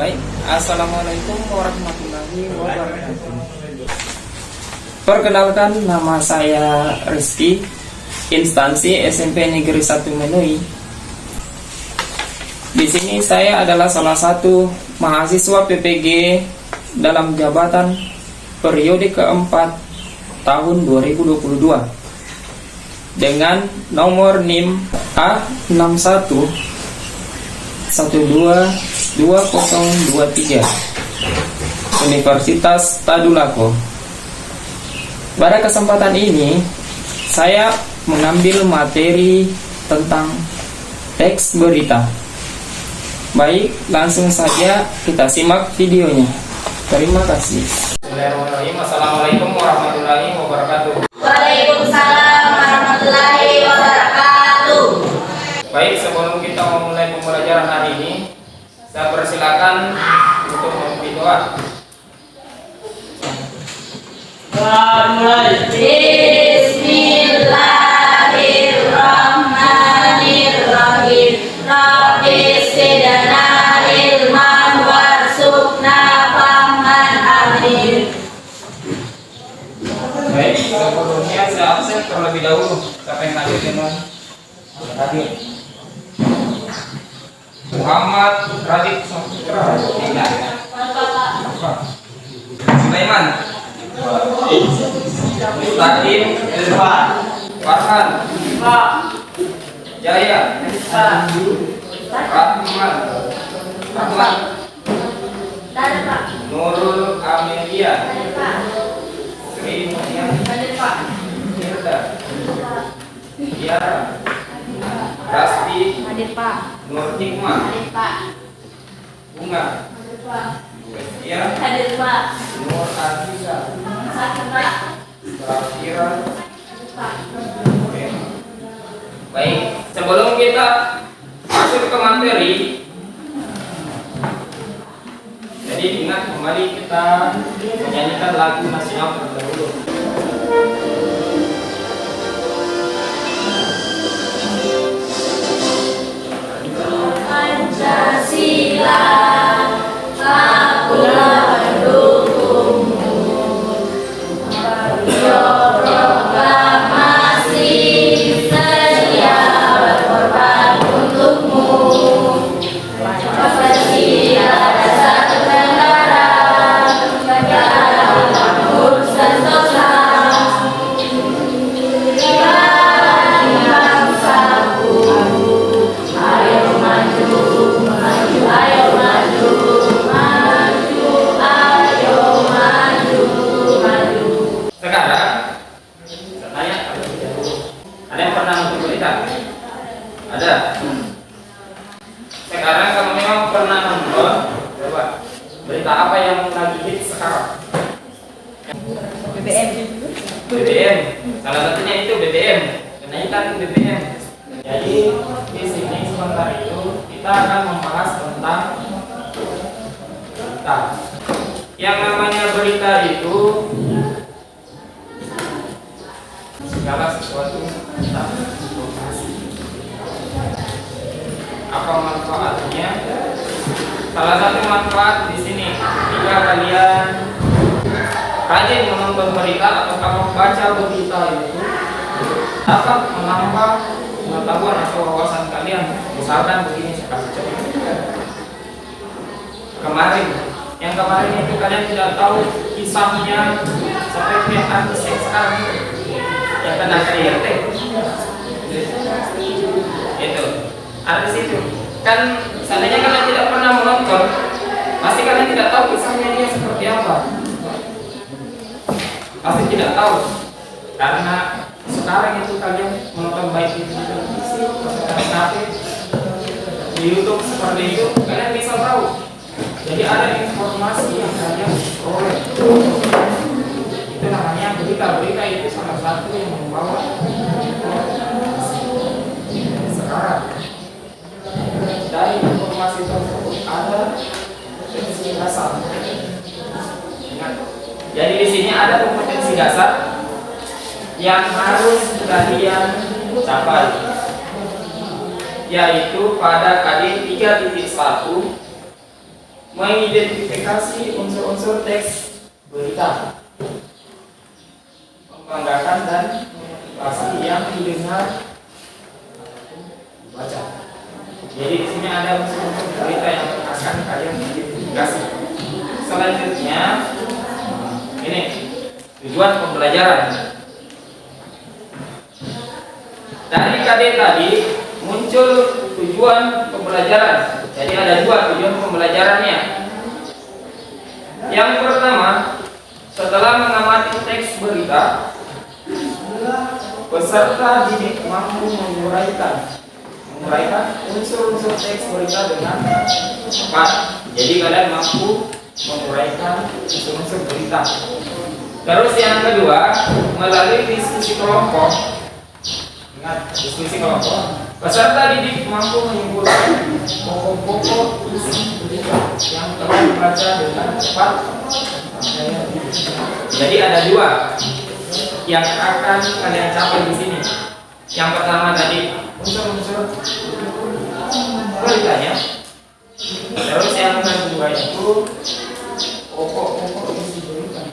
Baik, assalamualaikum warahmatullahi wabarakatuh. Perkenalkan, nama saya Rizky, instansi SMP Negeri 1 Menui. Di sini saya adalah salah satu mahasiswa PPG dalam jabatan periode keempat tahun 2022 dengan nomor NIM A61 122023 Universitas Tadulako. Pada kesempatan ini saya mengambil materi tentang teks berita. Baik, langsung saja kita simak videonya. Terima kasih. Bismillahirrahmanirrahim. Assalamualaikum warahmatullahi wabarakatuh. Waalaikumsalam warahmatullahi wabarakatuh. Baik, sebelum kita memulai pembelajaran hari ini, saya persilakan untuk memimpin doa. Bismillahirrahmanirrahim. Rabbi zidna ilman warzuqna fahman. Amin. Baik, sebelumnya saya absen terlebih dahulu. Siapa yang hadir teman? Hadir. Muhammad Radit Saputra. Sulaiman. Mustaqim. Farhan. Jaya. Rahman. Nurul Amelia. Sri Mirda. Tiara. Rasti. Nur Hikmah. Bunga. Ya. Nur Aziza. Safira. Baik, sebelum kita masuk ke materi, jadi ingat kembali kita menyanyikan lagu nasional terlebih dahulu. Pancasila, akulah pendukungmu. Mario proklamasi, sedia berkorban untukmu. Pancasila dasar negara, negara makmur sentosa. Bagi bangsaku, ayo maju, maju, ayo maju, maju, ayo maju, maju. Sekarang saya tanya, ada yang pernah nonton berita? Ada. Sekarang kalau memang pernah nonton, coba berita apa yang lagi hit sekarang? BBM. Salah satunya itu BBM, kenaikan BBM. Jadi di sini sebentar itu kita akan membahas tentang berita. Yang namanya berita itu segala sesuatu tentang informasi. Apa manfaatnya? Salah satu manfaat di sini jika kalian rajin menonton berita atau kamu baca berita itu dapat menambah pengetahuan atau wawasan kalian. Misalkan begini, saya kasih contoh. Yang kemarin itu kalian tidak tahu kisahnya seperti artis yang sekarang yang kena KDRT. Itu artis itu kan, seandainya kalian tidak pernah menonton, pasti kalian tidak tahu kisahnya dia seperti apa. Pasti tidak tahu, karena sekarang itu kalian menonton baik di televisi atau di YouTube seperti itu, kalian bisa tahu. Jadi ada informasi yang kalian peroleh. Itu namanya berita. Berita itu salah satu yang membawa sekarang. Dari informasi tersebut ada kompetensi dasar. Ingat. Jadi di sini ada kompetensi dasar yang harus kalian capai, yaitu pada KD 3.1 mengidentifikasi unsur-unsur teks berita, membanggakan dan motivasi yang didengar baca. Jadi di sini ada unsur-unsur berita yang akan kalian identifikasi. Selanjutnya ini tujuan pembelajaran. Dari KD tadi muncul tujuan pembelajaran. Jadi ada dua tujuan pembelajarannya. Yang pertama, setelah mengamati teks berita, peserta didik mampu menguraikan unsur-unsur teks berita dengan tepat. Jadi kalian mampu menguraikan unsur-unsur berita. Terus yang kedua, melalui diskusi kelompok. Ingat, diskusi kelompok, peserta didik mampu menyimpulkan pokok-pokok isi berita yang telah dibaca dengan cepat. Jadi ada dua yang akan kalian capai di sini. Yang pertama tadi unsur-unsur beritanya. Terus yang kedua itu pokok-pokok isi berita.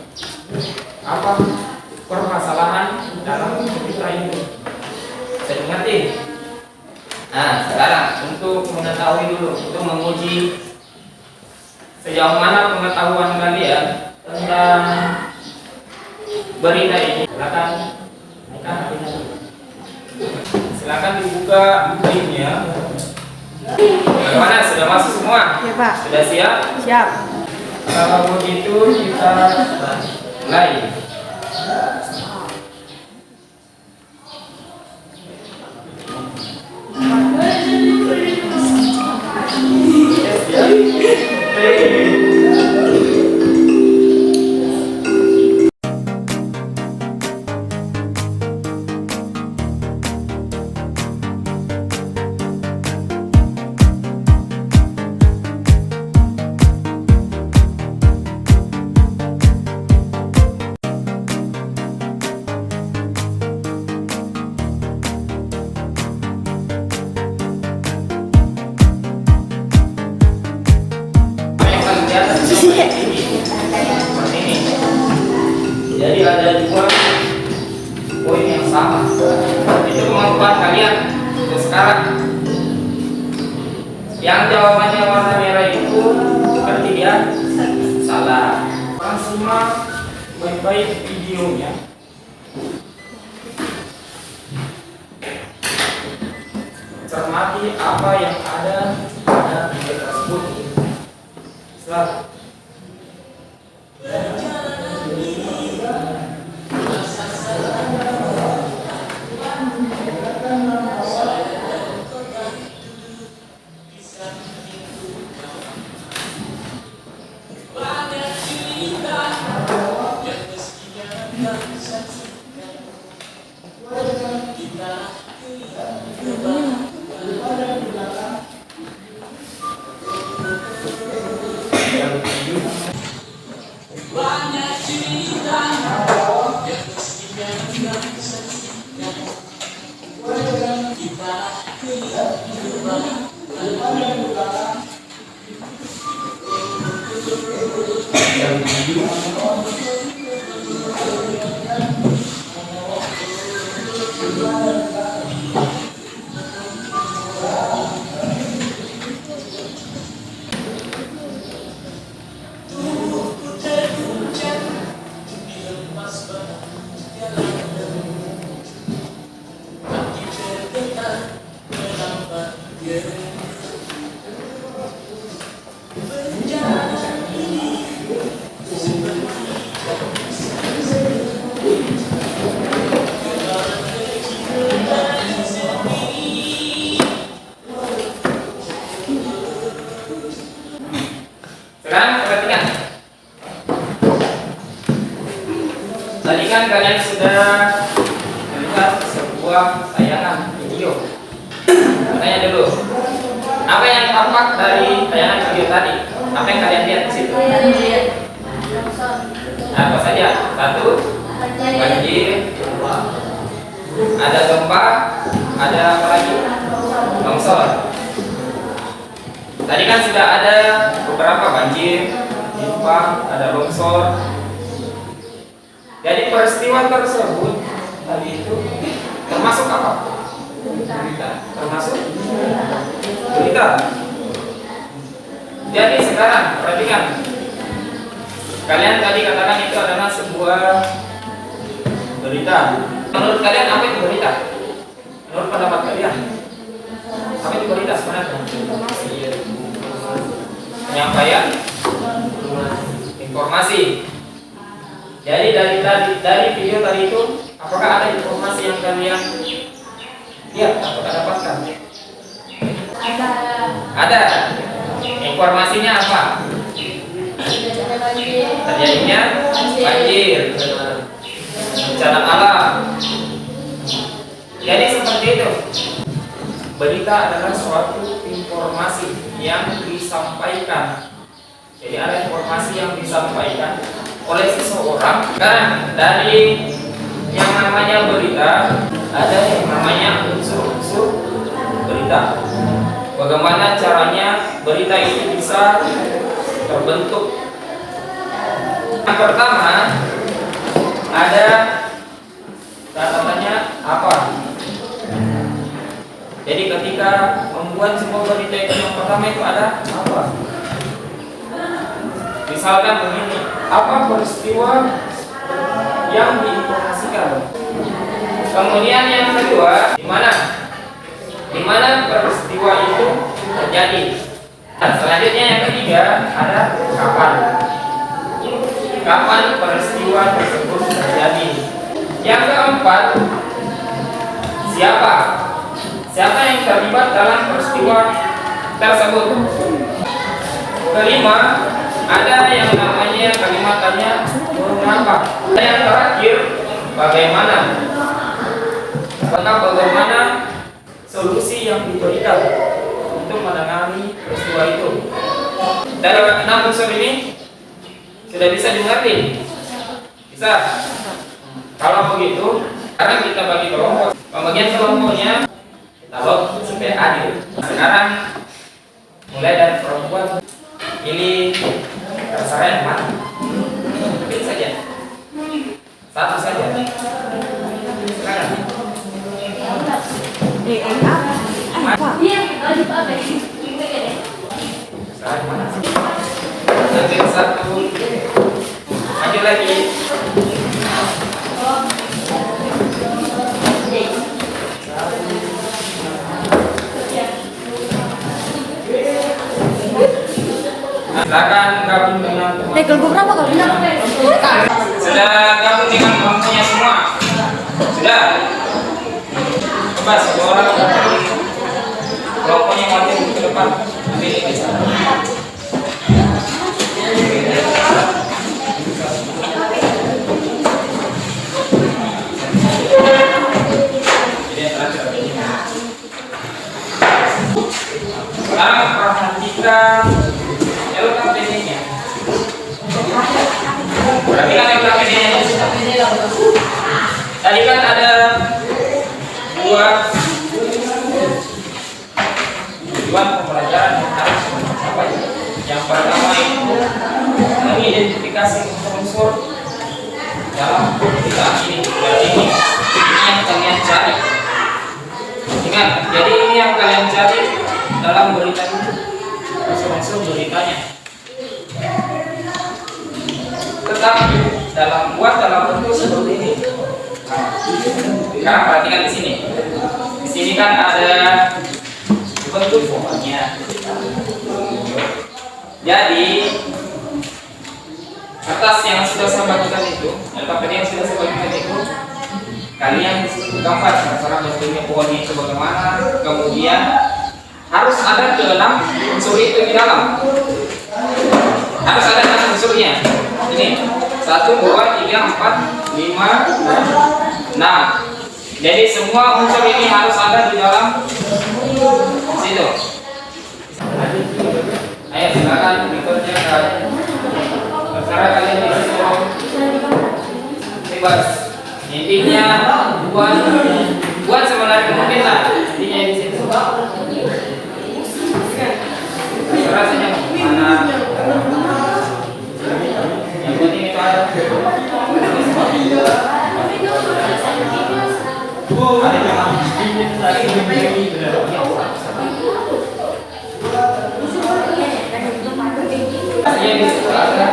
Apa permasalahan dalam berita ini? Saya mengerti. Nah, sekarang untuk mengetahui dulu, untuk menguji sejauh mana pengetahuan kalian tentang berita ini, silakan naikkan hatinya dulu. Silakan dibuka bukunya. Bagaimana? Sudah masuk semua? Ya, Pak. Sudah siap? Siap. Kalau begitu kita mulai. Jadi ada dua poin yang sama. Itu kemampuan kalian untuk sekarang. Yang jawabannya warna merah itu berarti dia salah. Simak baik-baik videonya. Cermati apa yang ada pada video tersebut. Setelah sekarang perhatikan. Tadi kan kalian sudah melihat sebuah tayangan video. Tanya dulu, apa yang tampak dari tayangan video tadi? Apa yang kalian lihat di situ? Apa saja? Satu, banjir. Ada gempa. Ada apa lagi? Longsor. Tadi kan sudah ada beberapa banjir. banjir, gempa, ada longsor. Jadi peristiwa tersebut tadi itu termasuk apa? Berita. Termasuk berita. Jadi sekarang perhatikan. Kalian tadi katakan itu adalah sebuah berita. Menurut kalian apa itu berita? Menurut pendapat kalian apa itu berita sebenarnya? Penyampaian informasi. Jadi dari video tadi itu, apakah ada informasi yang kalian lihat atau dapatkan? Ada. Informasinya apa? Terjadinya banjir, bencana alam. Jadi seperti itu. Berita adalah suatu informasi yang disampaikan. Jadi ada informasi yang disampaikan oleh seseorang. Sekarang dari yang namanya berita, ada yang namanya unsur-unsur berita. Bagaimana caranya berita itu bisa terbentuk? Yang pertama ada catatannya apa? Jadi ketika membuat sebuah berita itu yang pertama itu ada apa? Misalkan begini, apa peristiwa yang diinformasikan? Kemudian yang kedua, di mana peristiwa itu terjadi? Dan selanjutnya yang ketiga ada kapan? Kapan peristiwa tersebut terjadi? Yang keempat, siapa? Siapa yang terlibat dalam peristiwa tersebut? Kelima, ada yang namanya kalimat tanya mengapa. Yang terakhir, bagaimana? Apakah bagaimana solusi yang diberikan untuk menangani peristiwa itu? Dari 6 unsur ini sudah bisa dimengerti? Bisa? Kalau begitu, sekarang kita bagi kelompok. Pembagian kelompoknya kita log supaya adil. Sekarang mulai dari perempuan, pilih terserah yang mana. Pilih saja. Satu saja. Sekarang. Sekarang mana? Ambil satu. Maju lagi. Silakan gabung dengan teman-teman. Sudah gabung dengan kelompoknya semua? Sudah? Coba satu orang kelompoknya maju ke depan. Nanti ini bisa. Sekarang perhatikan LKPD-nya. Perhatikan LKPD-nya. Tadi kan ada dua tujuan pembelajaran yang harus dicapai. Yang pertama itu mengidentifikasi unsur dalam berita ini. Berarti ini yang kalian cari. Ingat, jadi ini yang kalian cari dalam berita itu, unsur beritanya. Tetapi dalam bentuk seperti ini. Sekarang perhatikan di sini. Di sini kan ada bentuk formatnya. Jadi kertas yang sudah saya bagikan itu, LKPD yang sudah saya bagikan itu, kalian gambar cara bentuknya pohonnya itu bagaimana, kemudian harus ada ke-6 unsur itu di dalam. Harus ada 6 unsurnya. Ini 1, 2, 3, 4, 5, 6. Jadi semua unsur ini harus ada di dalam situ. Ayo silakan berikutnya terserah kalian di situ. Bebas. Intinya buat sebenarnya mungkin lah. Intinya di situ. Terserah saja mana. Iya di situ ada.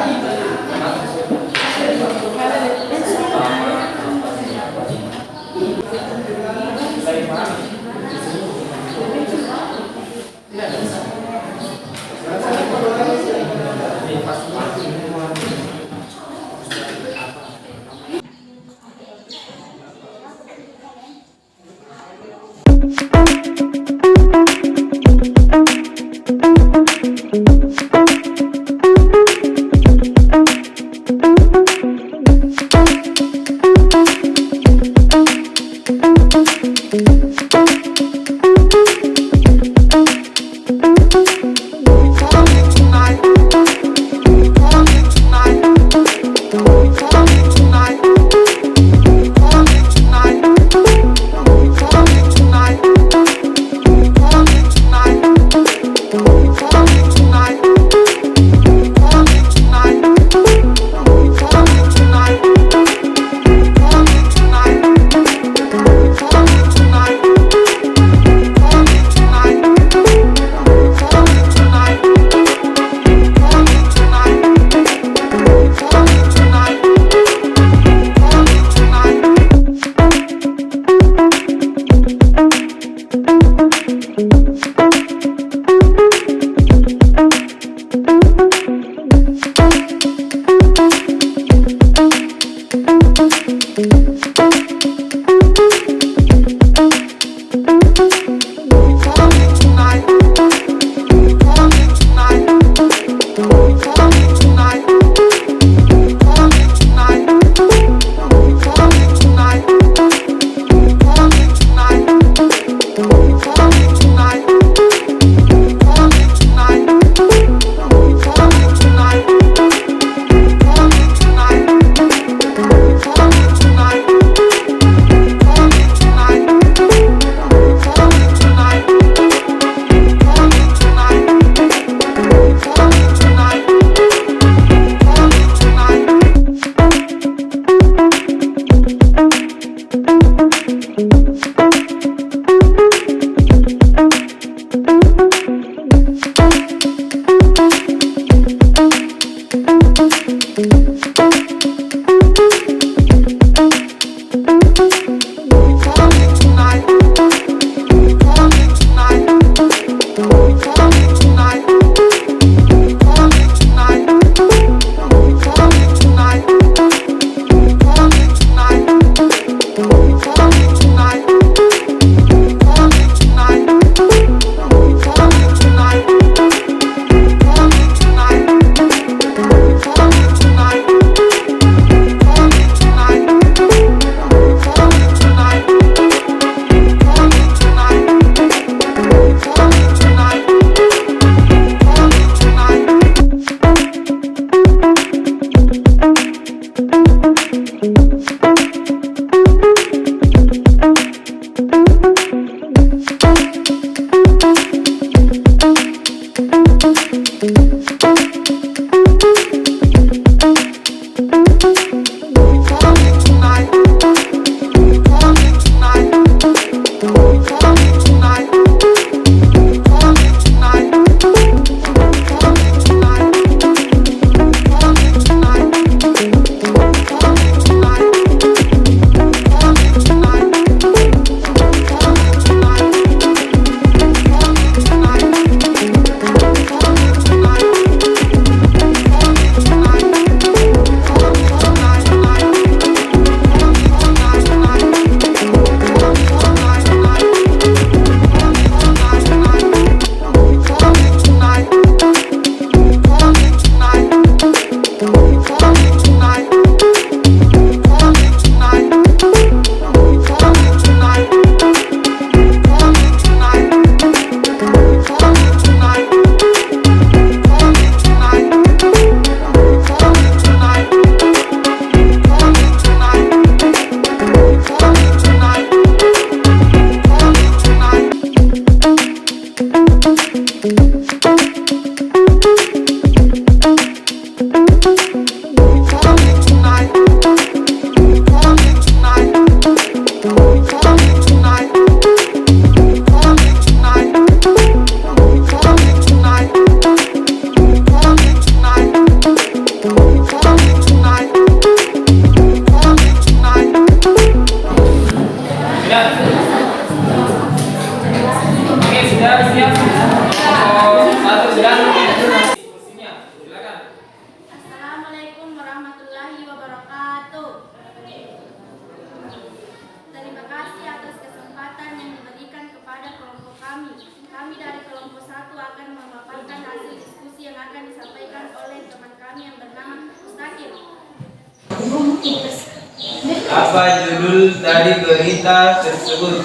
Apa judul dari berita tersebut?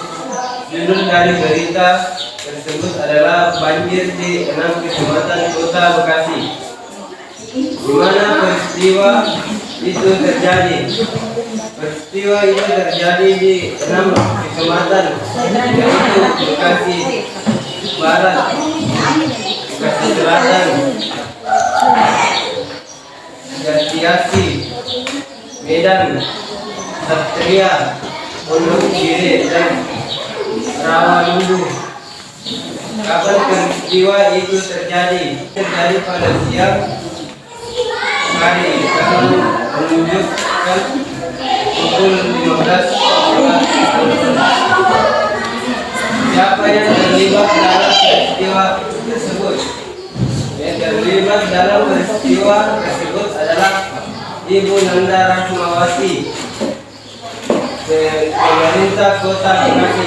Judul dari berita tersebut adalah banjir di 6 kecamatan Kota Bekasi. Di mana peristiwa itu terjadi? Peristiwa itu terjadi di 6 kecamatan, yaitu Bekasi Barat, Bekasi Selatan, Jatiasi, Medan, Satria, Pondok Gede, dan Rawalumbu. Kapan peristiwa itu terjadi? Terjadi pada siang hari kami menunjukkan pukul 15. Siapa yang terlibat dalam peristiwa tersebut? Yang terlibat dalam peristiwa tersebut adalah Ibu Nanda Rahmawati, pemerintah Kota Bekasi.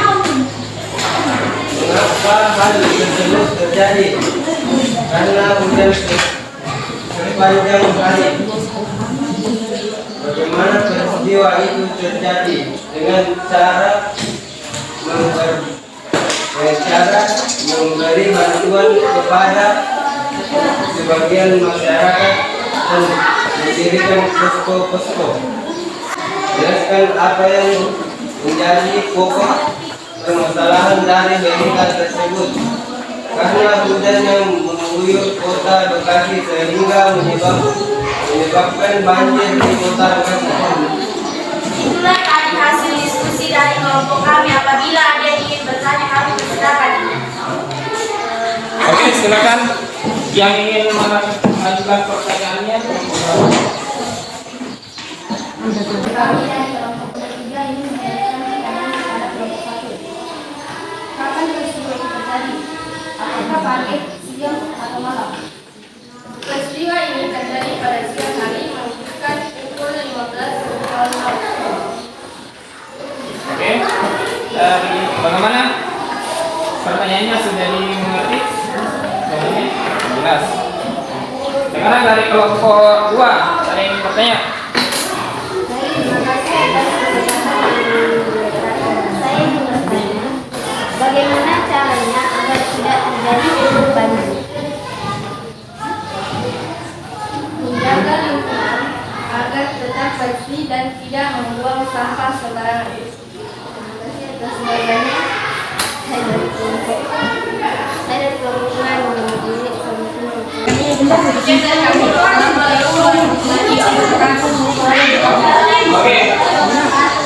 Mengapa hal tersebut terjadi? Karena hujan sepanjang hari. Bagaimana peristiwa itu terjadi? Dengan cara memberi bantuan kepada sebagian masyarakat dan mendirikan posko-posko. Jelaskan apa yang menjadi pokok permasalahan dari berita tersebut. Karena hujan yang mengguyur Kota Bekasi sehingga menyebabkan banjir di Kota Bekasi. Itulah tadi hasil diskusi dari kelompok kami. Apabila ada yang ingin bertanya, kami persilakan. Oke, silakan yang ingin mengajukan pertanyaannya. Kami dari kelompok ketiga ini mengajukan pertanyaan kepada kelompok satu. Kapan peristiwa itu terjadi? Apakah pagi, siang, atau malam? Peristiwa ini terjadi pada siang hari menunjukkan pukul 15.00. Oke, dari bagaimana? Pertanyaannya sudah dimengerti? Jawabannya jelas. Sekarang dari kelompok 2, ada yang ingin bertanya? Terima kasih atas kesempatan. Saya ingin bertanya, bagaimana caranya agar tidak terjadi banjir? Menjaga lingkungan agar tetap bersih dan tidak membuang sampah sembarangan. Terima kasih atas jawabannya. Saya dari kelompok 5 mengunjungi Oke,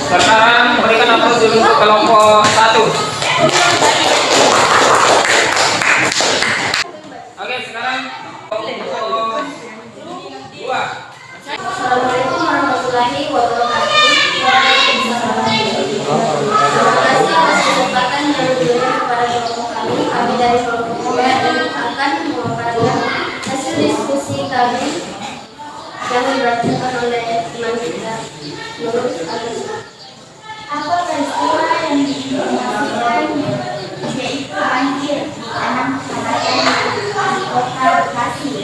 sekarang berikan aplaus dulu untuk kelompok 1. Oke, sekarang kelompok 2. Assalamualaikum warahmatullahi wabarakatuh. Terima kasih atas kesempatan yang diberikan kepada kelompok kami. Kami dari kelompok 2 dan akan memaparkan hasil diskusi kami yang dibacakan oleh teman kita, Nurul Agustina. Apa peristiwa yang diinformasikan yaitu banjir di 6 kecamatan di Kota Bekasi?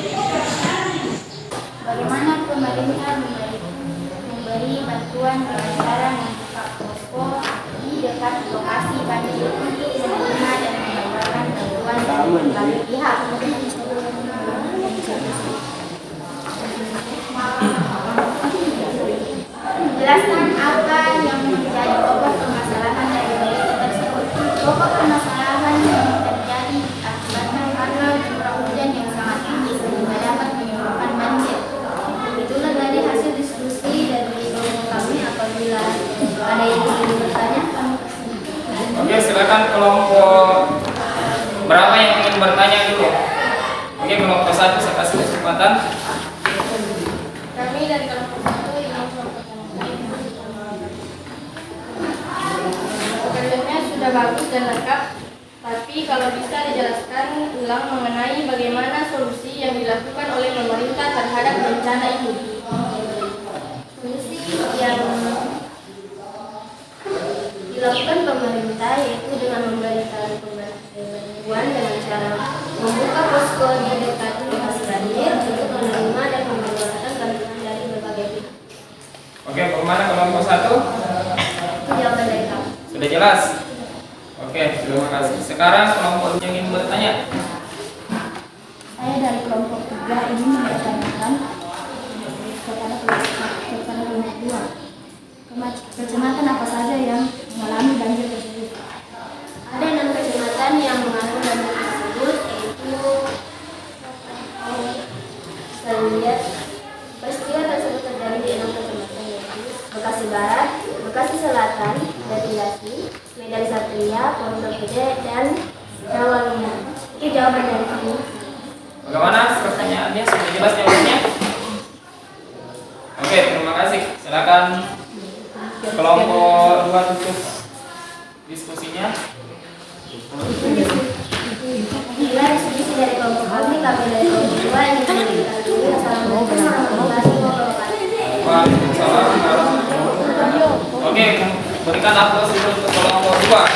Bagaimana pemerintah memberi bantuan dengan cara membuka posko di dekat lokasi banjir untuk menerima dan mendapatkan bantuan dari berbagai pihak? Jelaskan apa yang menjadi pokok permasalahan dari berita tersebut. Pokok permasalahan yang terjadi akibatnya karena curah hujan yang sangat tinggi sehingga dapat menyebabkan banjir. Itulah dari hasil diskusi dari kelompok kami. Apabila ada yang ingin bertanya, kami persilakan. Oke, silakan kelompok berapa yang ingin bertanya dulu? Oke, kelompok 1 saya kasih kesempatan. Kami dari kelompok 1 ingin pekerjaannya sudah bagus dan lengkap, tapi kalau bisa dijelaskan ulang mengenai bagaimana solusi yang dilakukan oleh pemerintah terhadap bencana ini. Solusi yang dilakukan pemerintah yaitu dengan memberikan bantuan dengan cara membuka posko di dekat lokasi banjir untuk menerima dan mengeluarkan bantuan dari berbagai pihak. Oke, bagaimana kelompok 1? jelas? Oke, terima kasih. Sekarang kelompok yang ingin bertanya. Saya dari kelompok 3 ini bertanyakan kepada kelompok 2. Kecamatan apa saja yang mengalami banjir tersebut? Ada 6 kecamatan yang mengalami banjir tersebut, yaitu saya lihat peristiwa tersebut terjadi di 6 kecamatan, yaitu Bekasi Barat, Bekasi Selatan, Jatilasi, Medan Satria, Pondok Gede, dan Rawamangun. Itu jawaban dari kami. Bagaimana pertanyaannya? Sudah jelas jawabannya? Oke, terima kasih. Silakan kelompok 2 tutup diskusinya. Inilah diskusi dari kelompok kami dari kelompok 2 yang dikatakan. Assalamualaikum warahmatullahi wabarakatuh. Waalaikumsalam warahmatullahi wabarakatuh. Oke, berikan aplaus dulu untuk kelompok 2.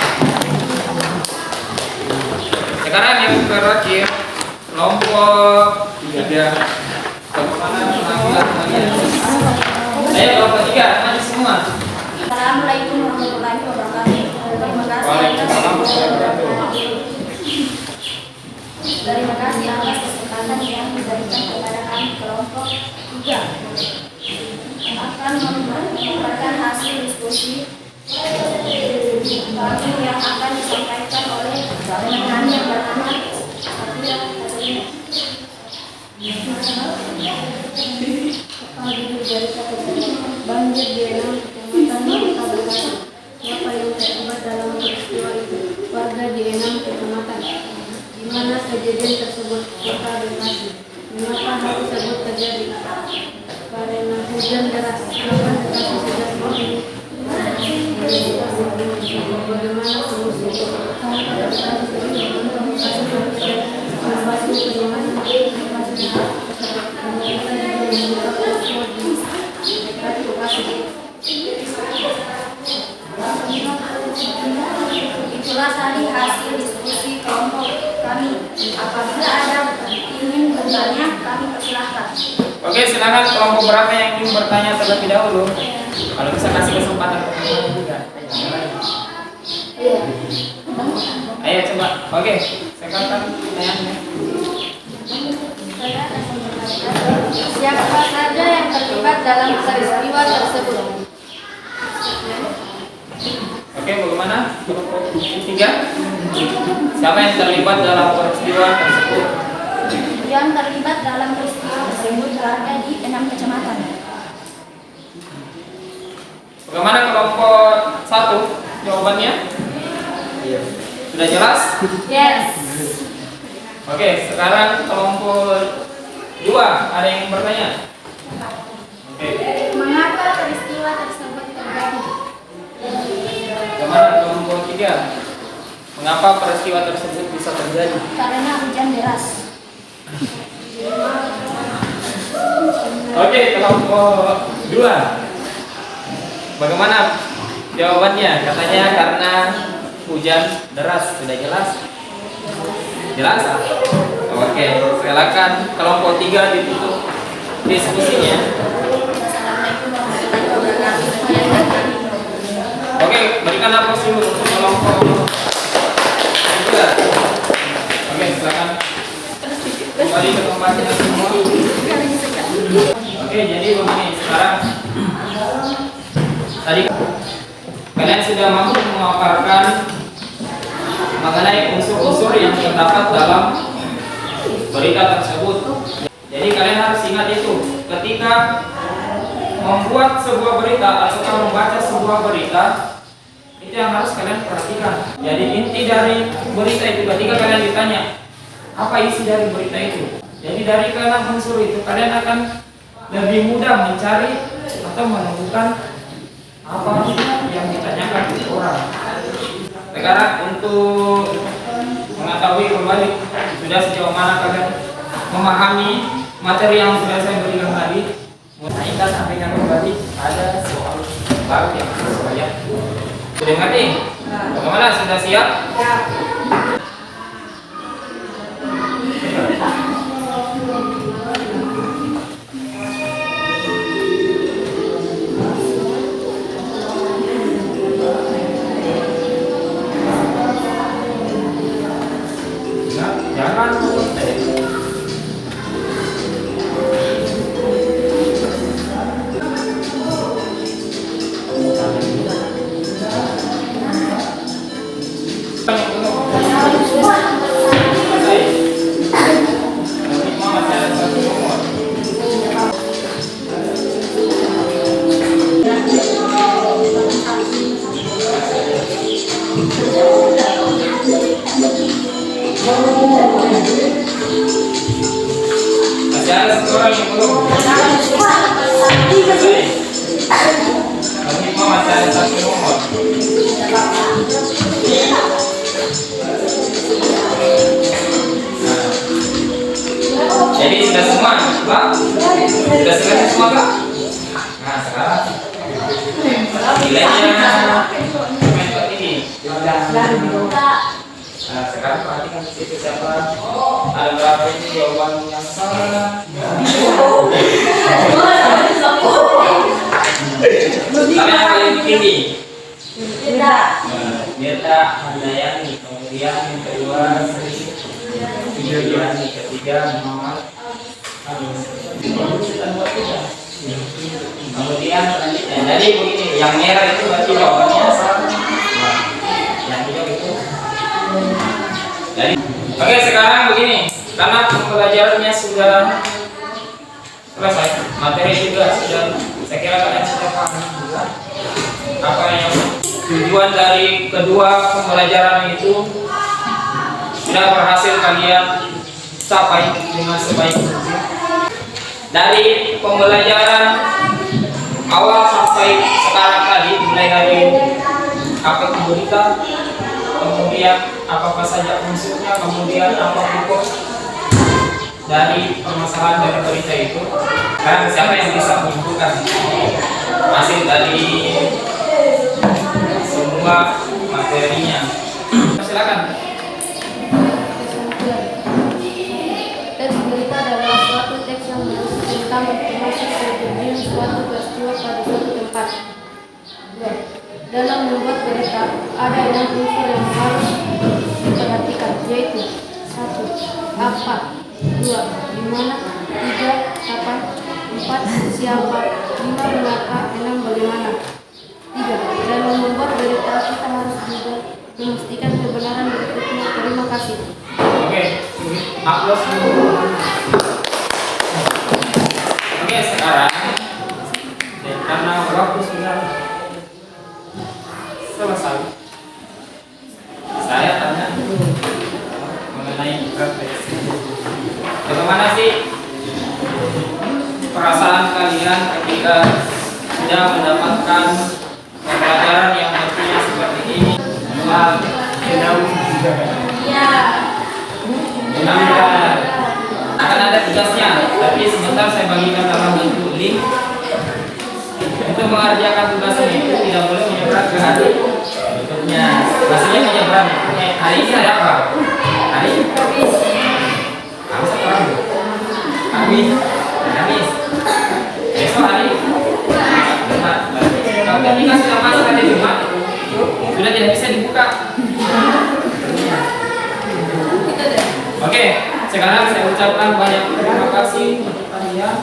Sekarang yang terakhir, kelompok 3. Bagaimana penampilan kalian? Ayo kelompok 3, maju semua. Assalamualaikum warahmatullahi wabarakatuh. Terima kasih. Waalaikumsalam warahmatullahi wabarakatuh. Terima kasih atas kesempatan yang diberikan kepada kami kelompok 3 akan memperlihatkan hasil diskusi kami yang akan disampaikan oleh kami yang bernama Safira Hazmi. Kepala Bidang Berita Kejadian Banjir di 6 kecamatan Kota Bekasi. Siapa yang terlibat dalam peristiwa itu? Warga di 6 kecamatan. Di mana kejadian tersebut? Kota Bekasi. Mengapa hal tersebut terjadi? Karena hujan deras. Kapan Bekasi sudah mulai? Bagaimana solusi? Pada Bekasi sendiri untuk Bekasi dan membantu penanganan Bekasi tersebut. Kita juga membuka posko di dekat Bekasi. Itulah tadi hasil diskusi kelompok kami. Apabila ada ingin bertanya, kami persilahkan. Oke, silakan kelompok berapa yang ingin bertanya terlebih dahulu? Kalau bisa kasih kesempatan ke teman juga. Iya. Ayo coba. Oke, sekarang pertanyaannya. Siapa saja yang terlibat dalam peristiwa tersebut? Oke, bagaimana? Kelompok 3. Siapa yang terlibat dalam peristiwa tersebut? Yang terlibat dalam peristiwa tersebut warga di 6 kecamatan. Bagaimana kelompok 1? Jawabannya? Iya. Sudah jelas? Yes. Oke, sekarang kelompok 2 ada yang bertanya? Oke. Mengapa peristiwa tersebut terjadi? Bagaimana kelompok 3? Mengapa peristiwa tersebut bisa terjadi? Karena hujan deras. Oke, kelompok 2. Bagaimana jawabannya? Katanya karena hujan deras. Sudah jelas? Jelas? Oke, silakan kelompok 3 ditutup diskusinya. Assalamualaikum warahmatullahi wabarakatuh. Oke, berikan aplaus dulu untuk kelompok 3. Oke, silakan kembali ke tempatnya semua. Oke, jadi begini sekarang. Tadi kalian sudah mampu memaparkan mengenai unsur-unsur yang terdapat dalam berita tersebut. Jadi kalian harus ingat itu ketika membuat sebuah berita atau membaca sebuah berita, itu yang harus kalian perhatikan. Jadi inti dari berita itu ketika kalian ditanya apa isi dari berita itu, jadi dari keenam unsur itu kalian akan lebih mudah mencari atau menemukan apa yang ditanyakan orang. Sekarang untuk mengetahui kembali sudah sejauh mana kalian memahami materi yang sudah saya berikan tadi, kita sampaikan kembali ada soal baru yang harus kalian sudah ngerti. Bagaimana, sudah siap? Sudah selesai semua kak? Nah sekarang nilainya seperti ini. Nah sekarang perhatikan di situ siapa? Ada berapa ini jawaban yang salah? Kalian yang paling tinggi? Mirta Handayani, kemudian yang kedua Yuyani, ketiga Muhammad kemudian selanjutnya, jadi begini, yang merah itu berarti jawabannya salah, yang hijau itu. Jadi, oke sekarang begini, karena pembelajarannya sudah selesai, materi juga sudah, saya kira kalian sudah paham juga apa yang tujuan dari kedua pembelajaran itu sudah berhasil kalian capai dengan sebaik mungkin. Dari pembelajaran awal sampai sekarang tadi, mulai dari apa itu berita, kemudian apa saja unsurnya, kemudian apa pokok dari permasalahan dari berita itu. Sekarang siapa yang bisa menyimpulkan hasil dari semua materinya? Silakan. Teks berita adalah suatu teks yang tentang informasi kejadian suatu peristiwa pada suatu tempat. Dalam membuat berita, ada 6 unsur yang harus diperhatikan, yaitu 1. Apa, 2. Di mana, 3. Kapan, 4. Siapa, 5. Mengapa, 6. Bagaimana. 3. Dalam membuat berita, kita harus juga memastikan kebenaran berikutnya. Terima kasih. Oke, aplaus dulu. Oke, sekarang karena waktu sudah selesai, saya tanya dulu mengenai refleksi. Bagaimana sih perasaan kalian ketika sudah mendapatkan pembelajaran yang artinya seperti ini? Benar. Akan ada tugasnya, tapi sebentar saya bagikan dalam bentuk link. Untuk mengerjakan tugas ini tidak boleh menyeberang ke hari berikutnya. Maksudnya menyeberang. Hari ini ada apa? Hari ini Kamis. Kamis atau Rabu? Kamis. Kamis. Besok hari. Jumat. Kalau ketika sudah masuk hari Jumat, sudah tidak bisa dibuka. Oke, sekarang saya ucapkan banyak terima kasih untuk kalian.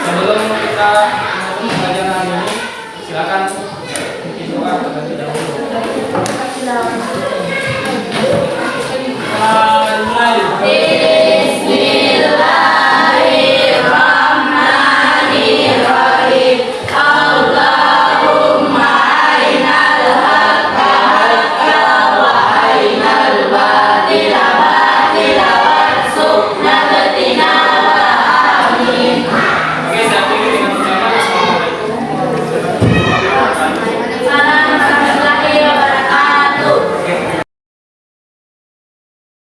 Sebelum kita belajar hari ini, silakan bikin doa terlebih dahulu. Selamat